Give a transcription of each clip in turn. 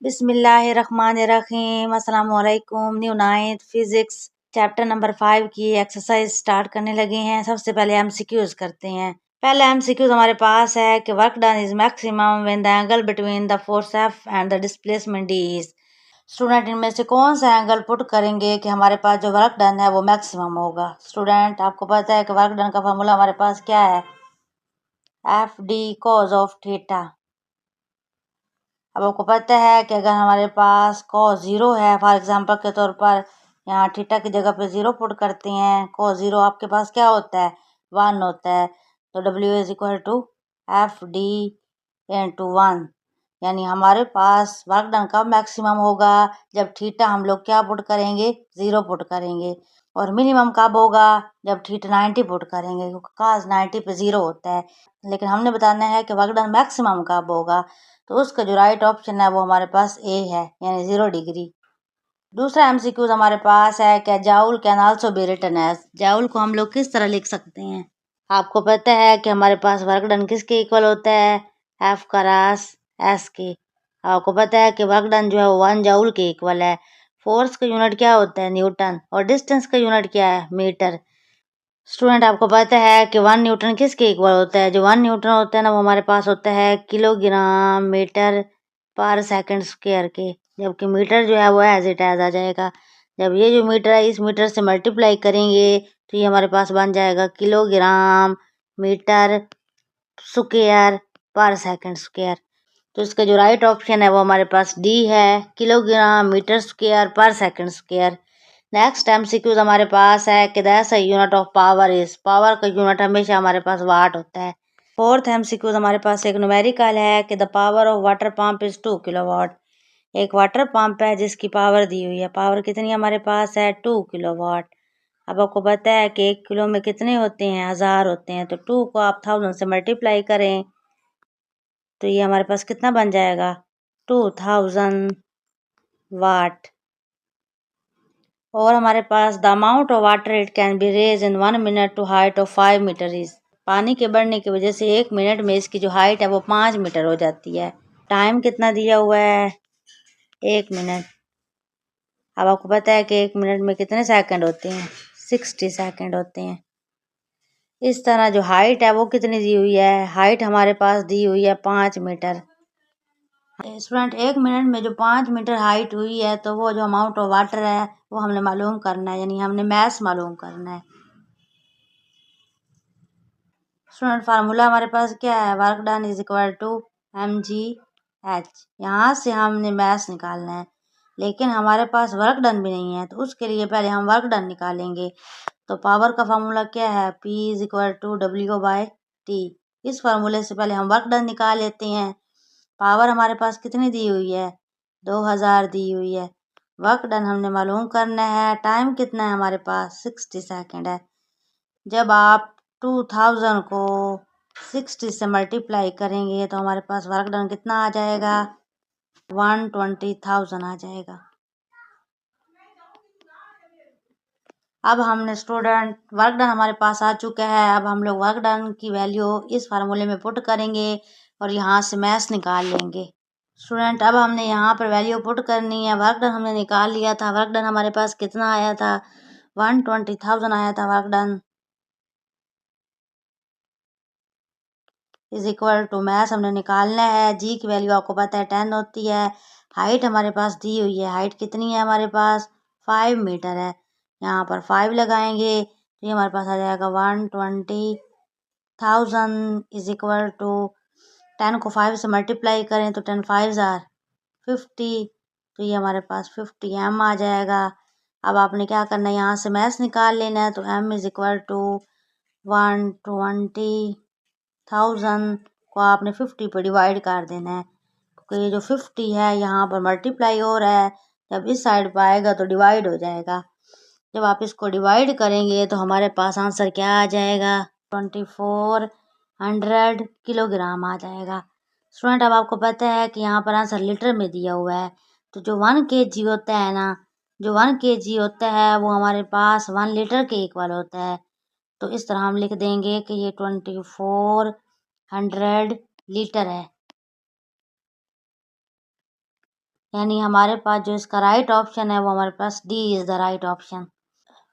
बिस्मिल्लाहिर्रहमानिर्रहीम अस्सलाम वालेकुम। New ninth physics chapter number 5 की एक्सरसाइज स्टार्ट करने लगे हैं। सबसे पहले एमसीक्यूज करते हैं। पहला एमसीक्यूज हमारे पास है कि work done is maximum when the angle between the force F and the displacement D is. Student इनमें से कौन सा एंगल पुट करेंगे कि हमारे पास जो वर्क डन है वो मैक्सिमम होगा। स्टूडेंट आपको पता है कि वर्क डन का फार्मूला हमारे पास क्या है, F D cause of theta. अब आपको पता है कि अगर हमारे पास कॉस जीरो है, फॉर एग्जांपल के तौर पर यहाँ थीटा की जगह पे जीरो पुट करते हैं, कॉस जीरो आपके पास क्या होता है, 1 होता है। तो W is equal to F D into 1, यानी हमारे पास वर्क डन कब मैक्सिमम होगा, जब थीटा हम लोग क्या पुट करेंगे, जीरो पुट करेंगे। और मिनिमम कब होगा, जब थीटा 90 पुट करेंगे, क्योंकि काज 90 पे जीरो होता है। लेकिन हमने बताना है कि वर्क डन मैक्सिमम कब होगा, तो उसका जो राइट ऑप्शन है वो हमारे पास ए है, यानी 0 डिग्री। दूसरा एमसीक्यूज हमारे पास है कि joule can also be written as. Joule को हम लोग किस तरह लिख सकते हैं। आपको पता है कि हमारे पास वर्क डन किसके इक्वल होता है, एफ का रास एस के। आपको पता है कि वर्क डन जो है वो 1 जाउल के इक्वल है। फोर्स का यूनिट क्या होता है, न्यूटन, और डिस्टेंस का यूनिट क्या है, मीटर। स्टूडेंट आपको पता है कि 1 न्यूटन किसके इक्वल होता है, जो 1 न्यूटन होता है ना वो हमारे पास होता है किलोग्राम मीटर पर सेकंड स्क्वायर के, जबकि मीटर जो है वो एज इट एज आ जाएगा। जब ये जो मीटर है इस मीटर से मल्टीप्लाई करेंगे तो ये हमारे पास बन जाएगा किलोग्राम मीटर स्क्वायर पर सेकंड स्क्वायर। तो इसका जो राइट ऑप्शन है वो हमारे पास डी है, किलोग्राम मीटर स्क्वायर पर सेकंड स्क्वायर। नेक्स्ट एमसीक्यूज हमारे पास है कि the unit of power is. Power का यूनिट हमेशा हमारे पास वाट होता है। फोर्थ एमसीक्यूज हमारे पास एक न्यूमेरिकल है कि the power of water pump is 2 kilowatt. एक वाटर पंप है जिसकी पावर दी हुई है, पावर कितनी हमारे पास है, 2 किलोवाट। अब आपको पता है कि 1 किलो में कितने होते हैं, 1000 होते हैं। तो 2 को आप 1000 से मल्टीप्लाई करें तो ये हमारे पास कितना बन जाएगा, 2000 वाट। और हमारे पास the amount of water it can be raise in 1 minute to height of 5 metre is. पानी के बढ़ने की वजह से 1 मिनट में इसकी जो हाइट है वो 5 मीटर हो जाती है। टाइम कितना दिया हुआ है, 1 मिनट। अब आपको पता है कि 1 मिनट में कितने सेकंड होते हैं, 60 सेकंड होते हैं। इस तरह जो हाइट है वो कितनी दी हुई है, हाइट हमारे पास दी हुई है 5 मीटर। स्टूडेंट 1 मिनट में जो 5 मीटर हाइट हुई है तो वो जो अमाउंट ऑफ वाटर है वो हमने मालूम करना है, यानी हमने मैथ मालूम करना है। स्टूडेंट फार्मूला हमारे पास क्या है, work done is equal to mgh। यहाँ से हमने मैथ निकालना है, लेकिन हमारे पास वर्क डन भी नहीं है, तो उसके लिए पहले हम वर्क डन निकालेंगे। तो पावर का फार्मूला क्या है, P is equal to W/T। इस फार्मूले से पहले हम वर्क डन निकाल लेते हैं। पावर हमारे पास कितनी दी हुई है, 2000 दी हुई है। वर्क डन हमने मालूम करना है, टाइम कितना है हमारे पास, 60 सेकंड है। जब आप 2000 को 60 से मल्टीप्लाई करेंगे तो हमारे पास वर्क डन कितना आ जाएगा, 120,000 आ जाएगा। अब हमने स्टूडेंट वर्क डन हमारे पास आ चुका है। अब हम लोग वर्क डन की वैल्यू इस फार्मूले में पुट करेंगे और यहाँ से मैथ निकाल लेंगे। स्टूडेंट अब हमने यहाँ पर वैल्यू पुट करनी है। वर्क डन हमने निकाल लिया था, वर्क डन हमारे पास कितना आया था, 120,000 आया था work done. Is equal to math हमने निकालना है, जी की वैल्यू आपको पता है 10 होती है। हाइट हमारे पास दी हुई है, हाइट कितनी है हमारे पास, 5 मीटर है। यहाँ पर 5 लगाएंगे तो ये हमारे पास आ जाएगा 120,000 इज इक्वल टू 10 को 5 से मल्टीप्लाई करें तो 10 5 जार 50, तो ये हमारे पास 50 m आ जाएगा। अब आपने क्या करना है, यहाँ से मैथ निकाल लेना है। तो m इज इक्वल टू 120,000 को आपने 50 पर डिवाइड कर देना है, क्योंकि ये जो 50 है यहाँ पर मल्टीप्लाई हो रहा है, जब इस साइड पर आएगा तो डिवाइड हो जाएगा। जब आप इसको डिवाइड करेंगे तो हमारे पास आंसर क्या आ जाएगा, 2400 किलोग्राम आ जाएगा। स्टूडेंट अब आपको पता है कि यहाँ पर आंसर लीटर में दिया हुआ है, तो जो 1 kg होता है ना, जो 1 kg होता है वो हमारे पास 1 लीटर के इक्वल होता है। तो इस तरह हम लिख देंगे कि ये 2400 लीटर है। यानी हमारे पास जो इसका राइट ऑप्शन है वो हमारे पास D is the right option.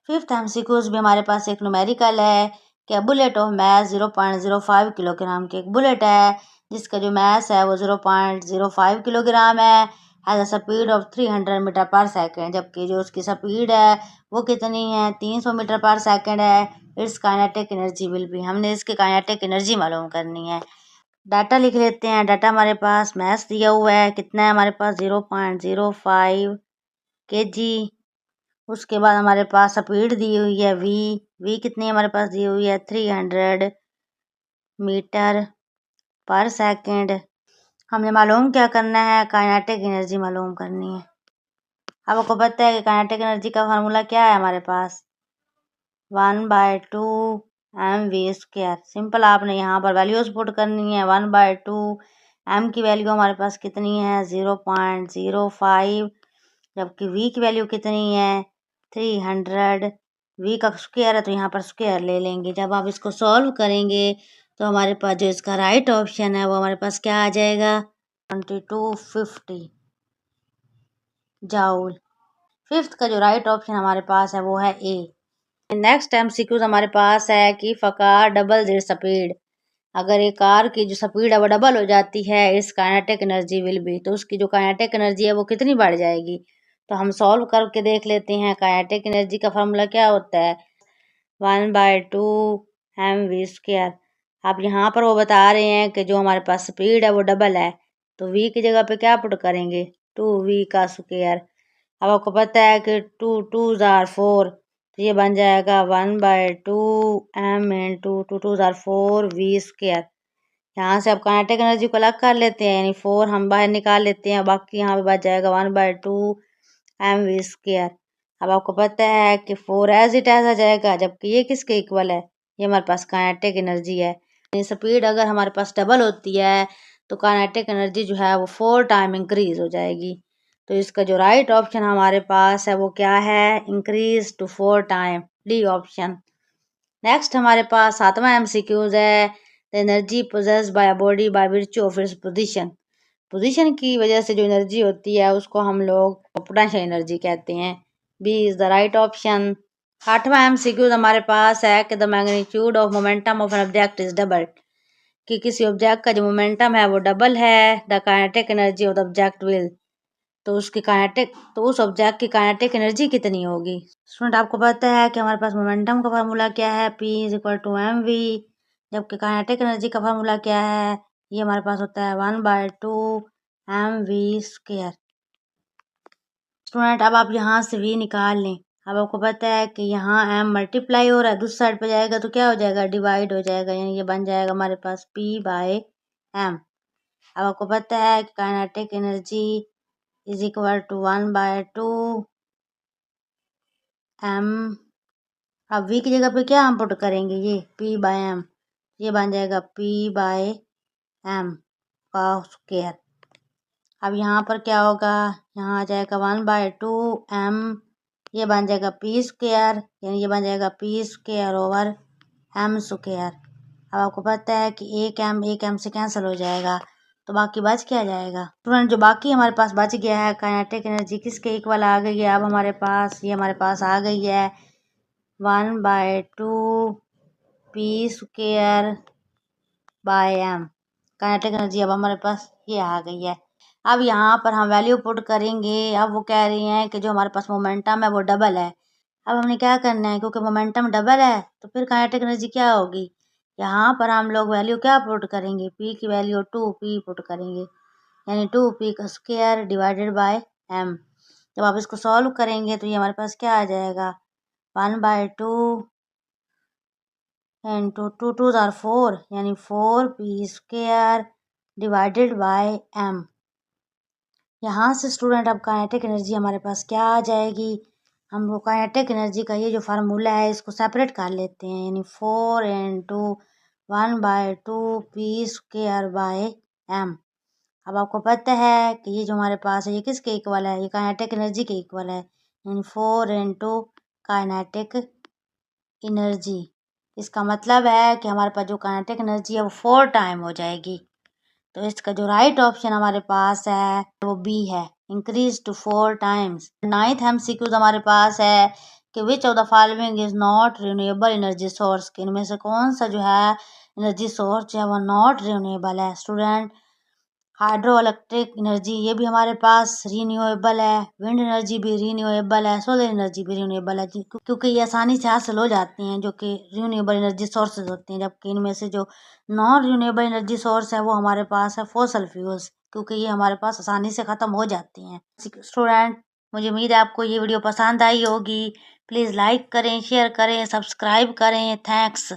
Fifth MCQs भी हमारे पास एक न्यूमेरिकल है कि बुलेट ऑफ मैस 0.05 किलोग्राम की एक बुलेट है जिसका जो मैस है वो 0.05 किलोग्राम है, has a speed of 300 metre per second, जबकि जो उसकी स्पीड है वो कितनी है 300 मीटर पर सेकेंड है। It's kinetic energy will be, हमने इसकी काइनेटिक एनर्जी मालूम करनी है। डाटा लिख लेते हैं। डाटा हमारे पास मैस दिया हुआ है, कितना है हमारे पास 0.05 kg। उसके बाद हमारे पास स्पीड दी हुई है वी कितनी हमारे पास दी हुई है 300 मीटर पर सेकेंड। हमने मालूम क्या करना है, काइनेटिक एनर्जी मालूम करनी है। अब आपको पता है कि काइनेटिक एनर्जी का फार्मूला क्या है हमारे पास 1/2 mv²। सिंपल, आपने यहाँ पर वैल्यूज पुट करनी है। 1/2 m की वैल्यू हमारे पास कितनी है 0.05, जबकि वी की वैल्यू कितनी है 300। वी का स्क्वायर है तो यहाँ पर स्क्वायर ले लेंगे। जब आप इसको सॉल्व करेंगे तो हमारे पास जो इसका राइट ऑप्शन है वो हमारे पास क्या आ जाएगा 2250 जाउल। फिफ्थ का जो राइट ऑप्शन हमारे पास है वो है ए। नेक्स्ट एमसीक्यूज हमारे पास है कि कार डबल द स्पीड, अगर एक कार की जो स्पीड है वो डबल हो जाती है इस काइनेटिक एनर्जी विल बी, तो उसकी जो काइनेटिक एनर्जी है वो कितनी बढ़ जाएगी। तो हम सॉल्व करके देख लेते हैं। काइनेटिक एनर्जी का फॉर्मूला क्या होता है 1/2 mv²। अब यहाँ पर वो बता रहे हैं कि जो हमारे पास स्पीड है वो डबल है, तो वी की जगह पे क्या पुट करेंगे 2v का स्क्वायर। अब आपको पता है कि 2 2s are 4, तो ये बन जाएगा 1/2 m into 2 2s are 4v²। यहाँ से आप काइनेटिक एनर्जी को अलग कर लेते हैं, यानी 4 हम बाहर निकाल लेते हैं, बाकी यहाँ पे बच जाएगा 1/2 mv²। अब आपको पता है कि 4 एज इट एज आ जाएगा, जबकि ये किसके इक्वल है, ये हमारे पास काइनेटिक एनर्जी है। स्पीड अगर हमारे पास डबल होती है तो काइनेटिक एनर्जी जो है वो 4 टाइम इंक्रीज हो जाएगी। तो इसका जो राइट ऑप्शन हमारे पास है वो क्या है increase to 4 time, D option. Next हमारे पास सातवां एमसीक्यूज है the energy possessed by a body by virtue of its position. Position की वजह से जो एनर्जी होती है उसको हम लोग पोटेंशियल एनर्जी कहते हैं। B is the right option. आठवां एमसीक्यूज हमारे पास है कि the magnitude of momentum of an object is double, कि किसी ऑब्जेक्ट का जो मोमेंटम है वो डबल है the kinetic energy of the object will, तो उस ऑब्जेक्ट की काइनेटिक एनर्जी कितनी होगी। स्टूडेंट, आपको पता है कि हमारे पास मोमेंटम का फार्मूला क्या है P is equal to mv, जबकि काइनेटिक एनर्जी का फार्मूला क्या है, ये हमारे पास होता है 1/2 mv²। स्टूडेंट, अब आप यहाँ से v निकाल लें। अब आपको पता है कि यहाँ m मल्टीप्लाई हो रहा है, दूसरी साइड पे जाएगा तो क्या हो जाएगा डिवाइड हो जाएगा, यानी ये बन जाएगा हमारे पास P/m। अब आपको पता है कि kinetic energy is equal to 1/2 m। अब v की जगह पे क्या हम पुट करेंगे, ये P/m, ये बन जाएगा P/m का स्क्वायर। अब यहाँ पर क्या होगा, यहाँ आ जाएगा 1/2 m, ये बन जाएगा p², यानी ये बन जाएगा p² ओवर m²। अब आपको पता है कि एक m से कैंसिल हो जाएगा, तो बाकी बच क्या जाएगा। स्टूडेंट, जो बाकी हमारे पास बच गया है काइनेटिक एनर्जी किसके इक्वल आ गई है, अब हमारे पास ये हमारे पास आ गई है 1/2 p² bye m। Kinetic energy अब हमारे पास ये आ गई है। अब यहाँ पर हम वैल्यू पुट करेंगे। अब वो कह रही हैं कि जो हमारे पास मोमेंटम है वो डबल है। अब हमने क्या करना है, क्योंकि मोमेंटम डबल है तो फिर काइनेटिक एनर्जी क्या होगी, यहाँ पर हम लोग वैल्यू क्या पुट करेंगे, p की वैल्यू 2p पुट करेंगे, यानी 2p का स्क्वायर डिवाइडेड बाय m। जब आप इसको सॉल्व करेंगे तो ये हमारे पास क्या आ जाएगा 1/2 इंटू 2 2s are 4, यानी 4p² डिवाइडेड बाय m। यहाँ से स्टूडेंट अब काइनेटिक एनर्जी हमारे पास क्या आ जाएगी, हम लोग काइनेटिक एनर्जी का ये जो फार्मूला है इसको सेपरेट कर लेते हैं, यानी 4 इंटू 1/2 p² बाय m। अब आपको पता है कि ये जो हमारे पास है ये किसके इक्वल है, ये काइनेटिक एनर्जी के इक्वल है, यानी 4 इंटू काइनेटिक एनर्जी। इसका मतलब है कि हमारे पास जो काइनेटिक एनर्जी है वो 4 टाइम हो जाएगी। तो इसका जो राइट ऑप्शन हमारे पास है वो बी है, increase to 4 times. 9th MCQ हमारे पास है कि which of the following is not renewable energy source, इनमें से कौन सा जो है एनर्जी सोर्स जो है वो नॉट रिन्यूएबल है। स्टूडेंट, हाइड्रो इलेक्ट्रिक एनर्जी ये भी हमारे पास रीन्यूएबल है, विंड एनर्जी भी रीन्यूएबल है, सोलर एनर्जी भी रीन्यूएबल है, क्योंकि ये आसानी से हासिल हो जाती हैं जो कि रीन्यूएबल एनर्जी सोर्सेज होती हैं। जबकि इनमें से जो नॉन रीन्यूएबल एनर्जी सोर्स है वो हमारे पास है फॉसल फ्यूल्स, क्योंकि ये हमारे पास आसानी से ख़त्म हो जाती हैं। स्टूडेंट, मुझे उम्मीद है आपको ये वीडियो पसंद आई होगी। प्लीज़ लाइक करें, शेयर करें, सब्सक्राइब करें। थैंक्स।